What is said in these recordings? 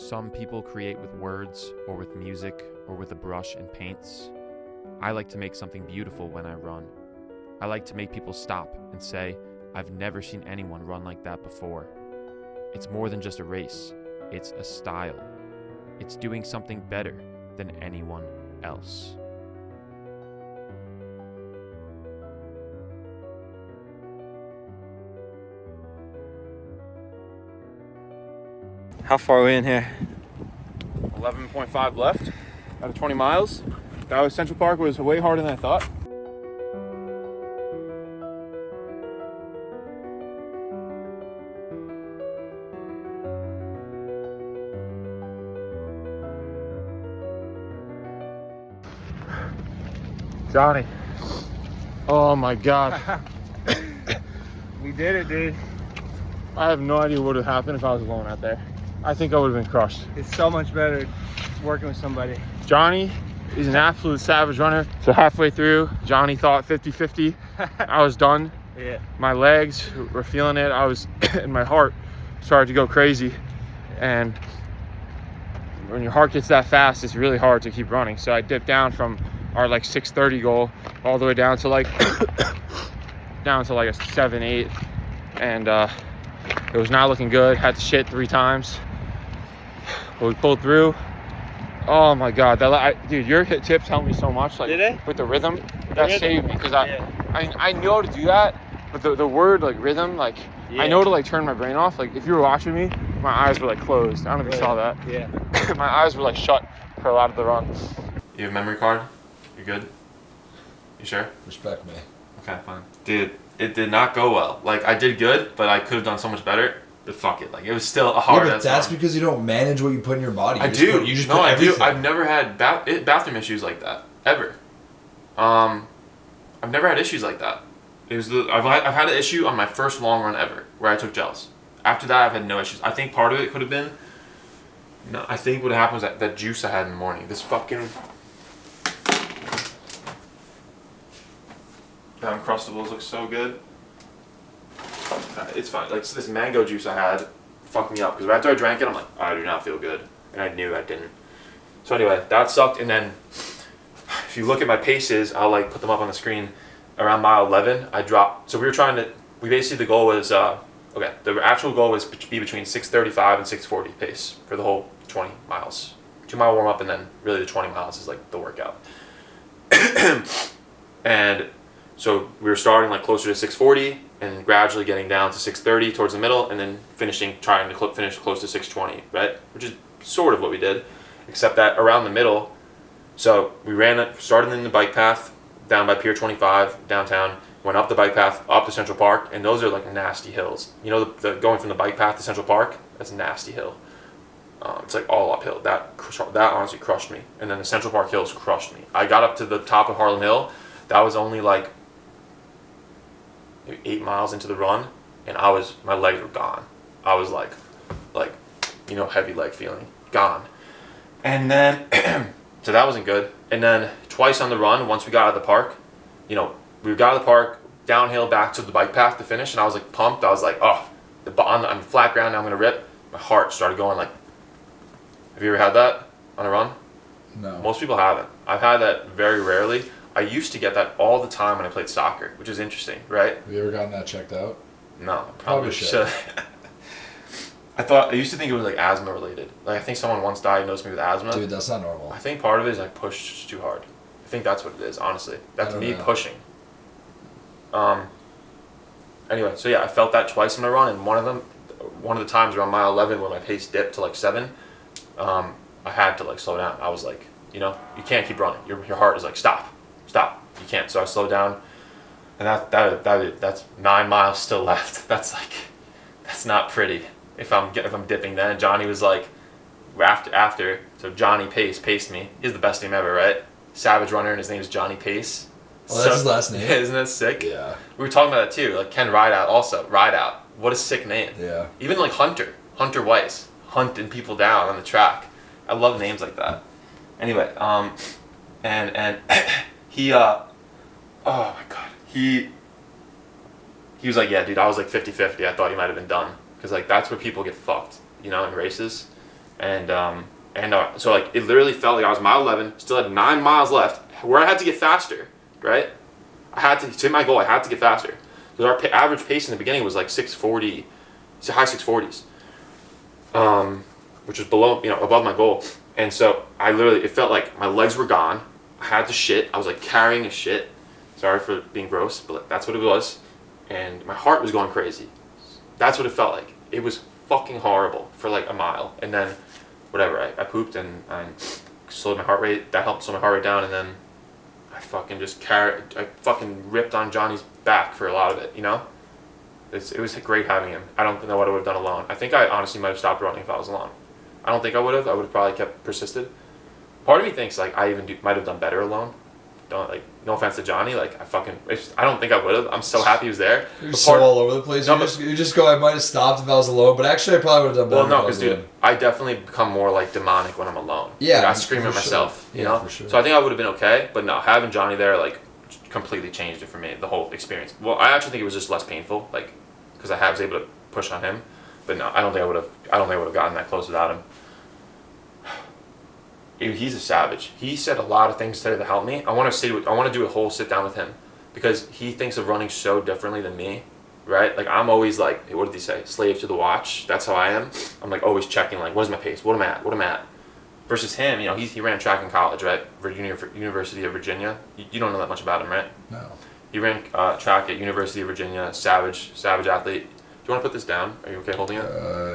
Some people create with words, or with music, or with a brush and paints. I like to make something beautiful when I run. I like to make people stop and say, I've never seen anyone run like that before. It's more than just a race, it's a style. It's doing something better than anyone else. How far are we in here? 11.5 left out of 20 miles. That was Central Park was way harder than I thought. Johnny. Oh my God. We did it, dude. I have no idea what would have happened if I was alone out there. I think I would have been crushed. It's so much better working with somebody. Johnny is an absolute savage runner. So halfway through, Johnny thought 50-50. I was done. Yeah. My legs were feeling it. I was, and my heart started to go crazy. And when your heart gets that fast, it's really hard to keep running. So I dipped down from our 6:30 goal all the way down to a 7-8. And it was not looking good. Had to shit 3 times. But we pulled through. Oh my God, dude, your hit tips helped me so much. Did they? With the rhythm, that saved me because I know to do that, but the word rhythm, I know to turn my brain off. If you were watching me, my eyes were closed. I don't know if you saw that. Yeah. My eyes were shut for a lot of the run. You have a memory card? You good? You sure? Respect me. Okay, fine. Dude, it did not go well. I did good, but I could have done so much better. But fuck it. It was still a hard Yeah, but that's run. because you don't manage what you put in your body. I do. You just no, put I everything. do. I've never had bathroom issues like that ever. I've never had issues like that. I've had an issue on my first long run ever where I took gels. After that, I've had no issues. I think part of it could have been. No, I think what happened was that juice I had in the morning. This fucking Uncrustables look so good. It's fine. So this mango juice I had fucked me up because after I drank it, I'm like, I do not feel good, and I knew I didn't. So anyway, that sucked. And then if you look at my paces, I'll put them up on the screen. Around mile 11, I dropped. So we basically the goal was okay. The actual goal was to be between 6:35 and 6:40 pace for the whole 20 miles. 2-mile warm up, and then really the 20 miles is the workout. And so we were starting closer to 6:40 and gradually getting down to 6:30 towards the middle, and then trying to finish close to 6:20, right? Which is sort of what we did, except that around the middle. So we started in the bike path down by Pier 25 downtown, went up the bike path up to Central Park, and those are nasty hills. You know, the going from the bike path to Central Park, that's a nasty hill. It's all uphill. That honestly crushed me. And then the Central Park hills crushed me. I got up to the top of Harlem Hill. That was only 8 miles into the run, and my legs were gone. I was heavy leg feeling, gone. And then, so that wasn't good. And then twice on the run, once we got out of the park, we got out of the park, downhill back to the bike path to finish, and I was pumped. I was I'm flat ground, now I'm gonna rip. My heart started going have you ever had that on a run? No. Most people haven't. I've had that very rarely. I used to get that all the time when I played soccer, which is interesting, right? Have you ever gotten that checked out? No, Probably should. I used to think it was asthma related. I think someone once diagnosed me with asthma. Dude, that's not normal. I think part of it is I pushed too hard. I think that's what it is, honestly. That's me pushing. Anyway, so yeah, I felt that twice in my run, and one of the times around mile 11 where my pace dipped to 7, I had to slow down. I was you can't keep running. Your heart is stop. You can't. So I slowed down, and that's 9 miles still left. That's not pretty. If I'm dipping then. Johnny was after. So Johnny paced me. He has the best name ever, right? Savage runner, and his name is Johnny Pace. Well, that's his last name. Isn't that sick? Yeah. We were talking about that too. Ken Rideout also. Rideout. What a sick name. Yeah. Even Hunter Weiss, hunting people down on the track. I love names like that. Anyway, and he oh my God, he was yeah, dude, I was 50-50. I thought he might have been done because that's where people get fucked, in races. So like it literally felt like I was mile 11, still had 9 miles left, where I had to get faster, right? I had to hit my goal. I had to get faster because our average pace in the beginning was like 640, high 640s, which was below, above my goal. And so it felt like my legs were gone. I had to shit. I was like carrying a shit. Sorry for being gross, but that's what it was. And my heart was going crazy. That's what it felt like. It was fucking horrible for like a mile. And then, whatever, I pooped and I slowed my heart rate. That helped slow my heart rate down. And then I fucking ripped on Johnny's back for a lot of it, It was great having him. I don't know what I would have done alone. I think I honestly might have stopped running if I was alone. I don't think I would have. I would have probably persisted. Part of me thinks like I might have done better alone. No offense to Johnny, I don't think I would have. I'm so happy he was there. You're so all over the place. No, you just go, I might have stopped if I was alone, but actually I probably would have done better. Well, no, because dude, I definitely become more like demonic when I'm alone. Yeah, I scream at myself. Sure. For sure. So I think I would have been okay, but no, having Johnny there completely changed it for me. The whole experience. Well, I actually think it was just less painful, because I was able to push on him. But no, I don't think I would have gotten that close without him. He's a savage. He said a lot of things today to help me. I want to do a whole sit down with him because he thinks of running so differently than me, right? I'm always like, hey, what did he say? Slave to the watch. That's how I am. I'm always checking what is my pace? What am I at? Versus him, he ran track in college, right? University of Virginia. You don't know that much about him, right? No. He ran track at University of Virginia. Savage athlete. Do you want to put this down? Are you okay holding it?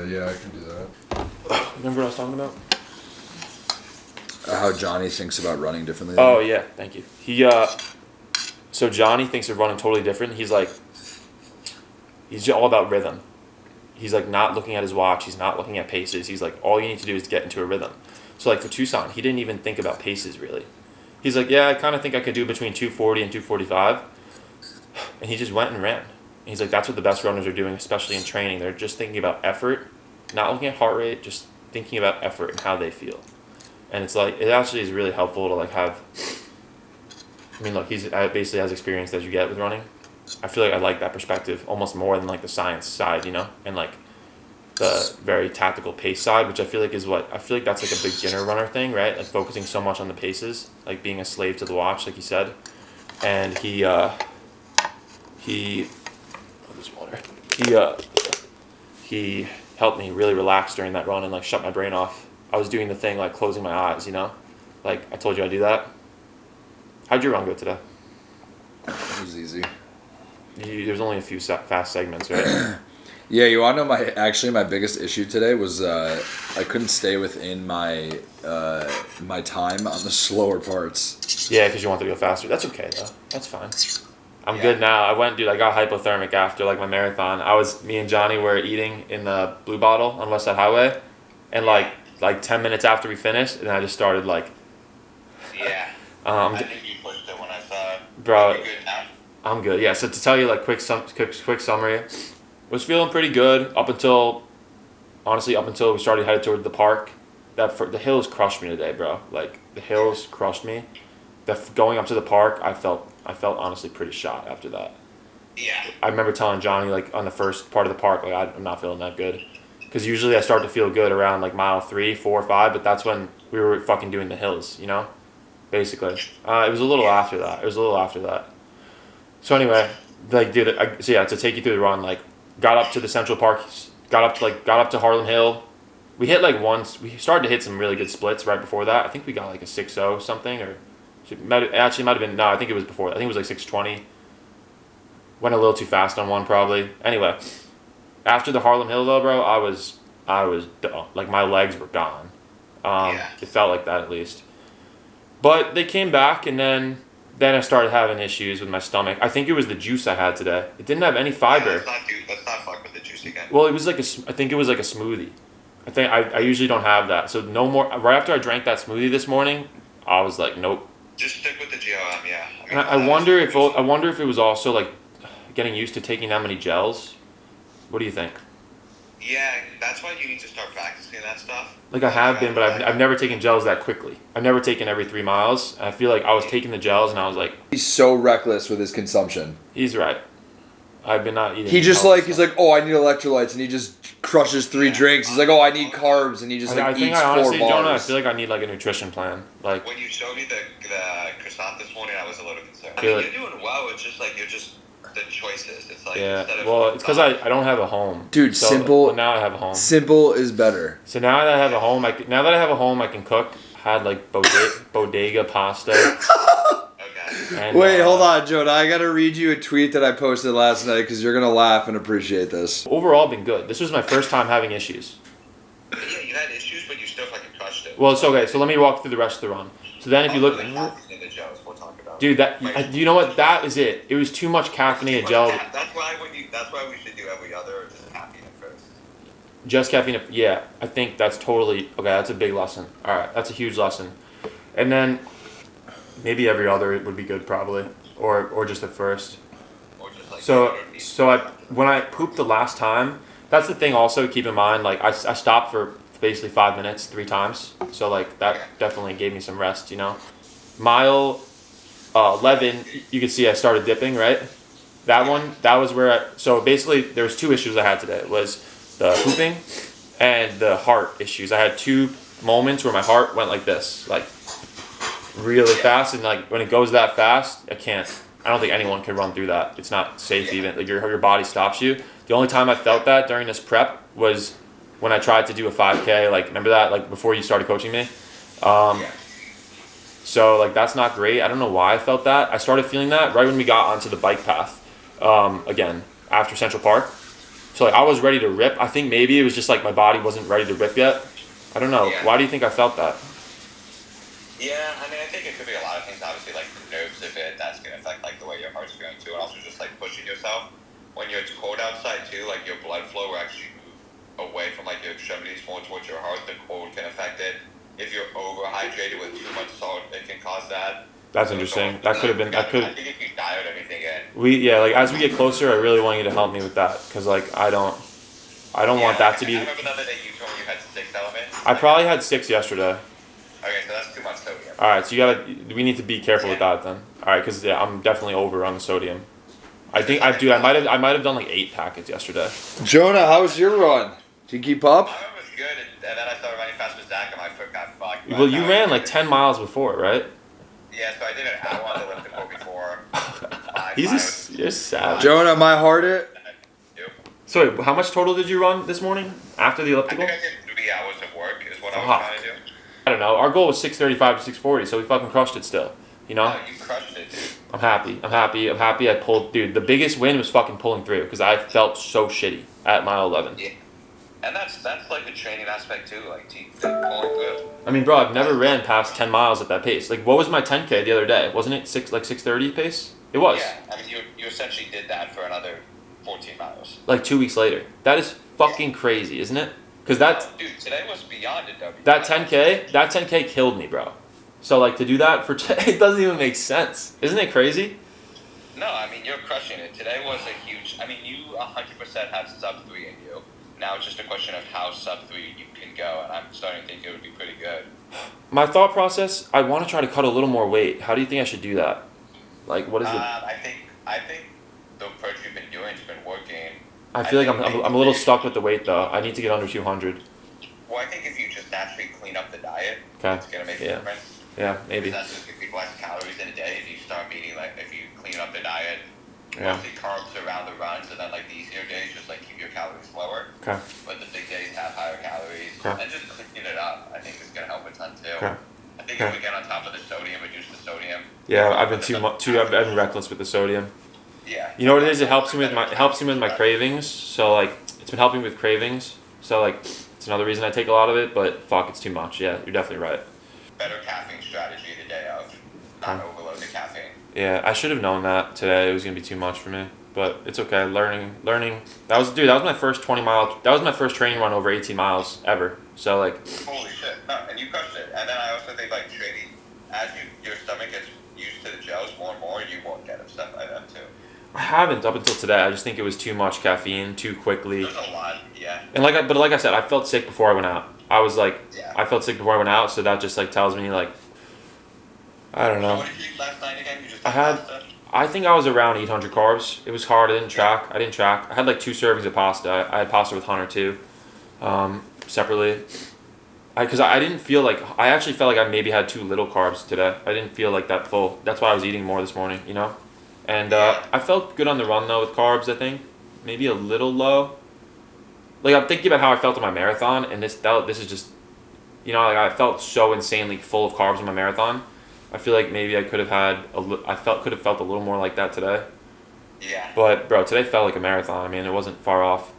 Yeah, I can do that. Remember what I was talking about? How Johnny thinks about running differently. Oh yeah, thank you. So Johnny thinks of running totally different. He's all about rhythm. He's not looking at his watch. He's not looking at paces. He's all you need to do is get into a rhythm. So for Tucson, he didn't even think about paces really. He's yeah, I kind of think I could do between 240 and 245, and he just went and ran. And he's that's what the best runners are doing, especially in training. They're just thinking about effort, not looking at heart rate, just thinking about effort and how they feel. And it's it actually is really helpful to have. I mean, look, he's basically as experienced as you get with running. I feel I like that perspective almost more than the science side, and the very tactical pace side, which I feel is that's a beginner runner thing, right? Focusing so much on the paces, being a slave to the watch, like you said. And he oh, this water. He helped me really relax during that run and shut my brain off. I was doing the thing closing my eyes, I told you I do that. How'd your run go today? It was easy. There's only a few fast segments, right? Yeah, you want to know my biggest issue today was I couldn't stay within my time on the slower parts. Yeah, because you wanted to go faster. That's okay though. That's fine. I'm good now. I got hypothermic after my marathon. Me and Johnny were eating in the Blue Bottle on West Side Highway, and 10 minutes after we finished, and I just started Yeah. I think you pushed it when I saw it. Bro, Are you good now? I'm good. Yeah. So to tell you quick summary, was feeling pretty good up until we started headed toward the park. The hills crushed me today, bro. The hills crushed me. Going up to the park, I felt honestly pretty shot after that. Yeah. I remember telling Johnny on the first part of the park I'm not feeling that good. Because usually I start to feel good around mile 3, 4, 5, but that's when we were fucking doing the hills, basically. It was a little after that. So anyway, to take you through the run, got up to the Central Park, got up to Harlem Hill. We hit we started to hit some really good splits right before that. I think we got a 6:0 something, or might have been, no, I think it was before that. I think it was 6:20. Went a little too fast on one probably. Anyway. After the Harlem Hill though, bro, I was done. My legs were gone. It felt like that at least. But they came back, and then I started having issues with my stomach. I think it was the juice I had today. It didn't have any fiber. Yeah, let's not fuck with the juice again. Well, it was I think it was a smoothie. I think I usually don't have that. So no more. Right after I drank that smoothie this morning, I was nope. Just stick with the GOM, yeah. And I wonder if it was also getting used to taking that many gels. What do you think? Yeah, that's why you need to start practicing that stuff. I have been, but I've never taken gels that quickly. I've never taken every 3 miles. I feel I was taking the gels, and I was He's so reckless with his consumption. he's right. I've been not eating. He just healthy he's stuff. like, oh, I need electrolytes, and he just crushes 3 drinks. He's like, oh, I need carbs, and he just I think eats I 4 honestly, bars. Jonah, I feel like I need like a nutrition plan. Like, When you showed me the croissant this morning, I was a little concerned. I Feel mean, it. you're doing well. It's just like you're just the choices. It's like yeah. instead of Well, it's because I don't have a home. Dude, So, simple- well, now I have a home. Simple is better. So now that I have a home, now that I have a home, I can cook. Had like bodega pasta. Okay. And, Wait, hold on, Jonah. I gotta read you a tweet that I posted last night because you're gonna laugh and appreciate this. Overall, been good. This was my first time having issues. But yeah, you had issues, but you still fucking crushed it. Well, it's okay. So let me walk through the rest of the run. So then, if you look, Also, the caffeine in the gels we'll talk about. dude, Like, you know what? That is it. It was too much caffeinated gel. That's why we should do every other or just caffeine at first. Just caffeine. Yeah, I think that's totally okay. That's a big lesson. All right, that's a huge lesson. And then maybe every other would be good, probably, or just at first. Or just like So when I pooped the last time, that's the thing. Also, keep in mind, like I stopped for basically 5 minutes 3 times. So like that definitely gave me some rest. You know, mile 11, you can see I started dipping, right? That one, that was where so basically there was 2 issues I had today. It was the pooping and the heart issues. I had 2 moments where my heart went like this, like really fast, and like when it goes that fast, I don't think anyone can run through that. It's not safe even. Like your body stops you. The only time I felt that during this prep was when I tried to do a 5K. Like remember that, like before you started coaching me. So like that's not great. I don't know why I felt that. I started feeling that right when we got onto the bike path. Again after Central Park. So like I was ready to rip. I think maybe it was just like my body wasn't ready to rip yet. I don't know. Yeah. Why do you think I felt that? Yeah, I mean, I think it could be a lot of things. Obviously, like the nerves of it, that's gonna affect like the way your heart's feeling too, and also just like pushing yourself. When it's cold outside too, like your blood flow will actually move away from like your extremities more towards your heart. The cold can affect it. If you're overhydrated with too much salt, it can cause that. That's interesting. That could have been. That could. I think if you diet everything in. Like as we get closer, I really want you to help me with that because like I don't want that to be. I remember the other day you told me you had 6 elements. I probably had 6 yesterday. Okay, so that's too much sodium. All right, so we need to be careful with that then. All right, because I'm definitely over on the sodium. I think I might have done like 8 packets yesterday. Jonah, how was your run? Did you keep up? My run was good, and then I started running fast with Zach, and my foot got fucked. Well, you ran like 10 miles before, right? Yeah, so I did an hour on the elliptical before. You're savage. Jonah, my heart it. Yep. So wait, how much total did you run this morning after the I elliptical? think I did 3 hours of work is what I was Fuck. trying to do. I don't know. Our goal was 6:35 to 6:40, so we fucking crushed it still. You know? Oh, you crushed it, dude. I'm happy. I pulled, dude. The biggest win was fucking pulling through because I felt so shitty at mile 11. Yeah. And that's like the training aspect too, like pulling through. I mean, bro, I've never ran past 10 miles at that pace. Like, what was my 10K the other day? Wasn't it 6:30 pace? It was. Yeah, I mean, you essentially did that for another 14 miles. Like 2 weeks later. That is fucking crazy, isn't it? Because Dude, today was beyond a W. that 10K killed me, bro. So like to do that for it doesn't even make sense. Isn't it crazy? No, I mean, you're crushing it. Today was a huge, I mean, you 100% have sub 3 in you. Now it's just a question of how sub 3 you can go, and I'm starting to think it would be pretty good. My thought process, I want to try to cut a little more weight. How do you think I should do that? Like, what is it? I think the approach you've been doing has been working. I feel like I'm a little stuck with the weight though. I need to get under 200. Well, I think if you just naturally clean up the diet, Okay. it's gonna make a Yeah. difference. Yeah, maybe. Because that's just if people have calories in a day. If you start eating if you clean up the diet, Yeah. mostly carbs around the runs, and then like the easier days, just like keep your calories lower. Okay. But the big days have higher calories, Okay. and just cleaning it up, I think is gonna help a ton too. Okay. I think Okay. if we get on top of the sodium, reduce the sodium. Yeah, I've been I've been reckless with the sodium. Yeah. You know what it is? It helps me with my cravings. So like it's been helping with cravings. So like it's another reason I take a lot of it. But fuck, it's too much. Yeah, you're definitely right. Better caffeine strategy the day of, not overload the caffeine. Yeah, I should have known that today. It was gonna be too much for me. But it's okay. Learning. That was my first 20 mile. That was my first training run over 18 miles ever. So like. Holy shit! No, and you crushed it. And then I also think like training, as your stomach gets used to the gels more and more, you won't get upset by them too. I haven't up until today. I just think it was too much caffeine too quickly. There's a lot, yeah. And like I said, I felt sick before I went out. I was like, Yeah. I felt sick before I went out, so that just like tells me like, I don't So know. what did you eat last night again? You just I had I think I was around 800 carbs. It was hard. I didn't track. I had like 2 servings of pasta. I had pasta with Hunter too, separately. Because I didn't feel like, I actually felt like I maybe had too little carbs today. I didn't feel like that full. That's why I was eating more this morning, you know? And I felt good on the run though with carbs, I think. Maybe a little low. Like I'm thinking about how I felt in my marathon, and this is just, you know, like I felt so insanely full of carbs in my marathon. I feel like maybe I could have had, could have felt a little more like that today. Yeah. But bro, today felt like a marathon. I mean, it wasn't far off.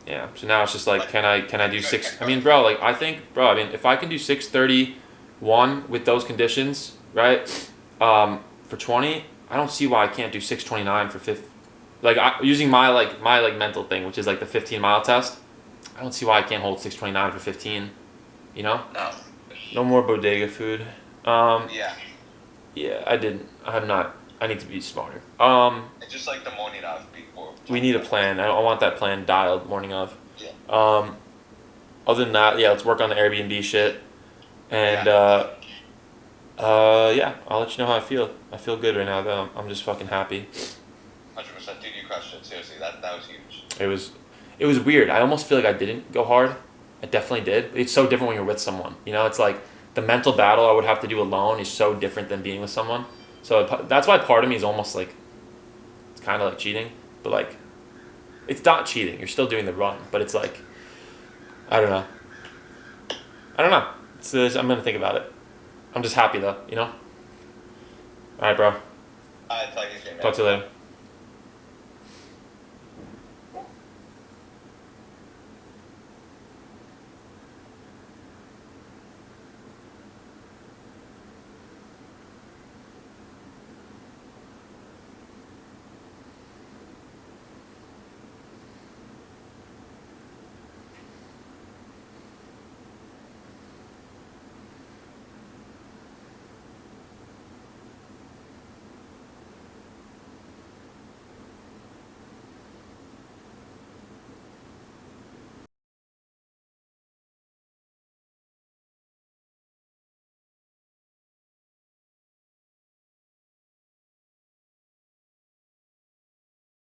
Yeah. So now it's just like, can I do 6? I mean, bro, like I think, bro, I mean, if I can do 6:31 with those conditions, right? For 20, I don't see why I can't do 6:29 for 50. Like using my mental thing, which is like the 15-mile test. I don't see why I can't hold 6:29 for 15. You know? No. No more bodega food. Yeah. Yeah, I didn't. I have not. I need to be smarter. It's just like the morning of before. We need a plan. I want that plan dialed morning of. Yeah. Other than that, yeah, let's work on the Airbnb shit. And yeah, I'll let you know how I feel. I feel good right now though. I'm just fucking happy. 100%. Dude, you crushed it. Seriously, that was huge. It was weird. I almost feel like I didn't go hard. I definitely did. It's so different when you're with someone. You know, it's like the mental battle I would have to do alone is so different than being with someone. So that's why part of me is almost like, it's kind of like cheating, but like, it's not cheating. You're still doing the run, but it's like, I don't know. I'm gonna think about it. I'm just happy though, you know. All right, bro. Talk to you soon, man. Talk to you later.